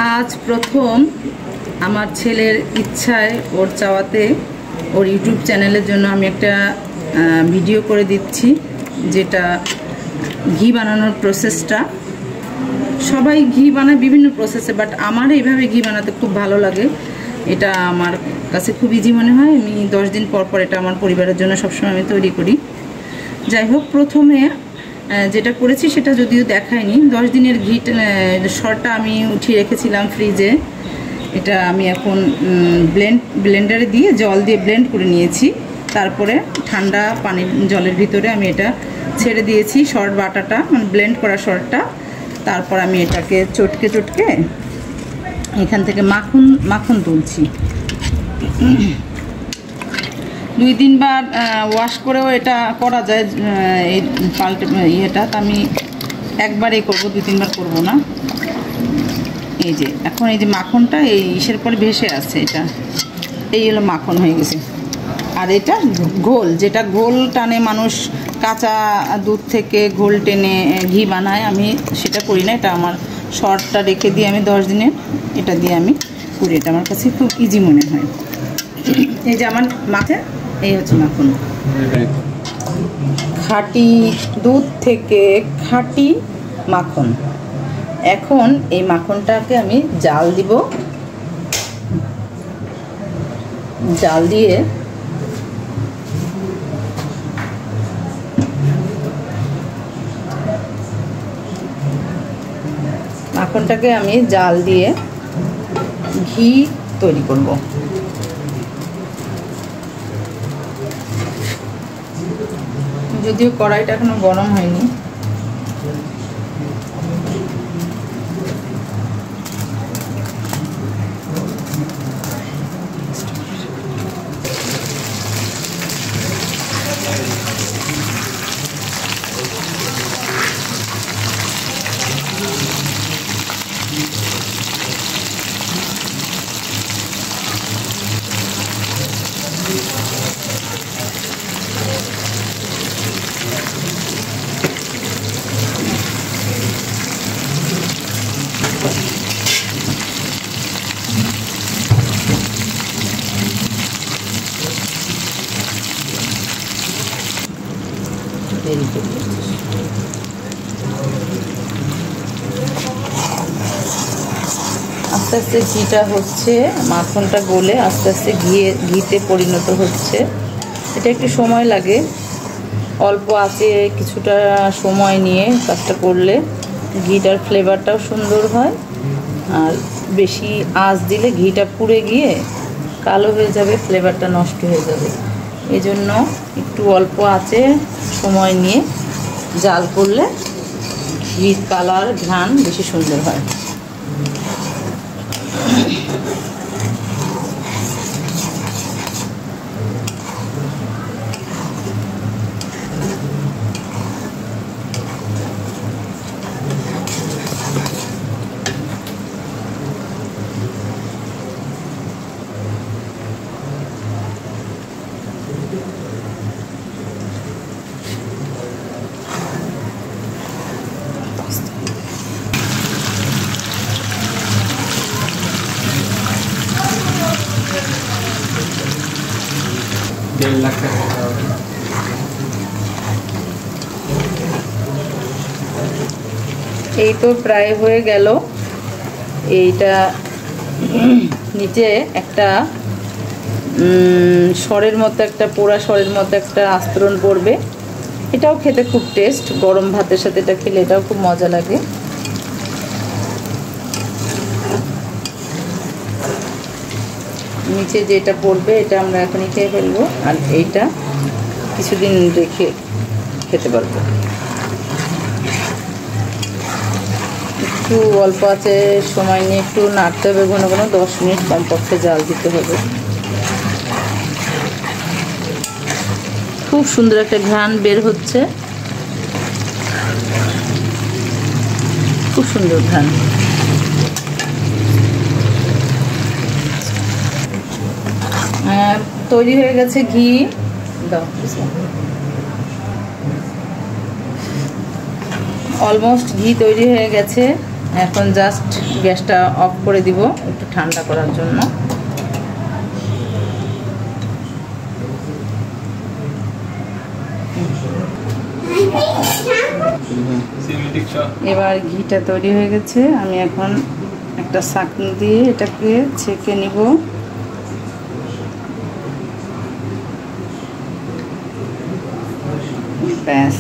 আজ প্রথম আমার ছেলের ইচ্ছায় ওর চাওয়াতে ওর ইউটিউব চ্যানেলের জন্য আমি একটা ভিডিও করে দিচ্ছি, যেটা ঘি বানানোর প্রসেসটা। সবাই ঘি বানায় বিভিন্ন প্রসেসে, বাট আমার এইভাবে ঘি বানাতে খুব ভালো লাগে। এটা আমার কাছে খুব ইজি মনে হয়। আমি 10 দিন পর পর এটা আমার পরিবারের জন্য সবসময় আমি তৈরি করি। যাই হোক, প্রথমে যেটা করেছি সেটা যদিও দেখায়নি। 10 দিনের ঘি শরটা আমি উঠিয়ে রেখেছিলাম ফ্রিজে। এটা আমি এখন ব্লেন্ডারে দিয়ে জল দিয়ে ব্লেন্ড করে নিয়েছি। তারপরে ঠান্ডা পানির জলের ভিতরে আমি এটা ছেড়ে দিয়েছি, শর্ট বাটাটা মানে ব্লেন্ড করা শর্টটা। তারপর আমি এটাকে চটকে চটকে এখান থেকে মাখন তুলছি। 2-3 বার ওয়াশ করেও এটা করা যায়, এই পাল্টে ইয়েটা। তো আমি একবারেই করবো, 2-3 বার করবো না। এই যে এখন এই যে মাখনটা এই ইসের পরে ভেসে আছে, এটা এই হলো মাখন হয়ে গেছে। আর এটা ঘোল, যেটা ঘোল টানে মানুষ কাঁচা দুধ থেকে ঘোল টেনে ঘি বানায়, আমি সেটা করি না। এটা আমার শর্টটা রেখে দিয়ে আমি 10 দিনের এটা দিয়ে আমি করি। এটা আমার কাছে খুব ইজি মনে হয়। এই যে আমার মাখে এই হচ্ছে মাখন, খাঁটি দুধ থেকে খাঁটি মাখন। এখন এই মাখনটাকে আমি জাল দিব। জাল দিয়ে মাখনটাকে আমি জাল দিয়ে ঘি তৈরি করব। যদিও কড়াইটা এখনো গরম হয়নি। আস্তে আস্তে ঘিটা হচ্ছে, মাখনটা গলে আস্তে আস্তে ঘিতে পরিণত হচ্ছে। এটা একটু সময় লাগে। অল্প আঁচে কিছুটা সময় নিয়ে কাজটা করলে ঘিটার ফ্লেভারটাও সুন্দর হয়। আর বেশি আঁচ দিলে ঘিটা পুড়ে গিয়ে কালো হয়ে যাবে, ফ্লেভারটা নষ্ট হয়ে যাবে। এই জন্য একটু অল্প আঁচে সময় নিয়ে জাল করলে ঘির কালার ঘ্রাণ বেশি সুন্দর হয়। এই তো প্রায় হয়ে গেল। এইটা নিচে একটা সরের মতো, একটা পোড়া সরের মতো একটা আস্তরণ পড়বে। এটাও খেতে খুব টেস্ট, গরম ভাতের সাথে এটা খেলে এটাও খুব মজা লাগে। নিচে যেটা পড়বে এটা আমরা এখনই খেয়ে ফেলবো, আর এইটা কিছুদিন রেখে খেতে পারবো। একটু অল্প আছে সময় নিয়ে একটু নাড়তে হবে, ঘন ঘন 10 মিনিট কমপক্ষে জাল দিতে হবে। খুব সুন্দর একটা ঘ্রাণ বের হচ্ছে, খুব সুন্দর ঘ্রাণ। তৈরি হয়ে গেছে ঘি। দাও, অলমোস্ট ঘি তৈরি হয়ে গেছে। এখন জাস্ট গ্যাসটা অফ করে দিব একটু ঠান্ডা করার জন্য। এবার ঘিটা তৈরি হয়ে গেছে, আমি এখন একটা ছাঁকনি দিয়ে এটাকে ছেঁকে নিব। ব্যাস,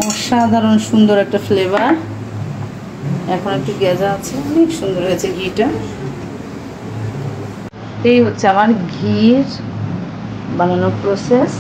অসাধারণ সুন্দর একটা ফ্লেভার। এখন একটু গেজা আছে, অনেক সুন্দর হয়েছে ঘিটা। এই হচ্ছে আমার ঘির বানানোর প্রসেস।